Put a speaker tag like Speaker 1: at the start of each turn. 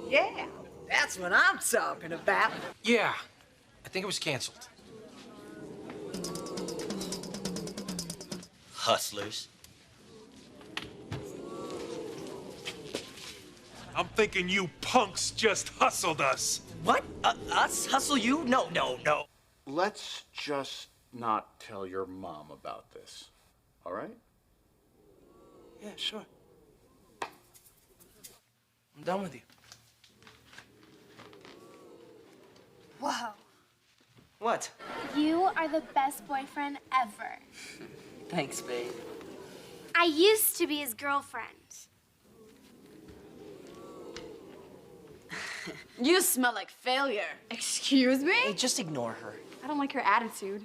Speaker 1: Yeah, that's what I'm talking about.
Speaker 2: Yeah, I think it was canceled.
Speaker 3: Hustlers.
Speaker 4: I'm thinking you punks just hustled us.
Speaker 3: What? Us hustle you? No, no, no.
Speaker 5: Let's just not tell your mom about this, all right?
Speaker 2: Yeah, sure. I'm done with you.
Speaker 6: Whoa.
Speaker 3: What?
Speaker 6: You are the best boyfriend ever.
Speaker 3: Thanks, babe.
Speaker 6: I used to be his girlfriend.
Speaker 7: You smell like failure.
Speaker 8: Excuse me?
Speaker 3: Hey, just ignore her.
Speaker 8: I don't like her attitude.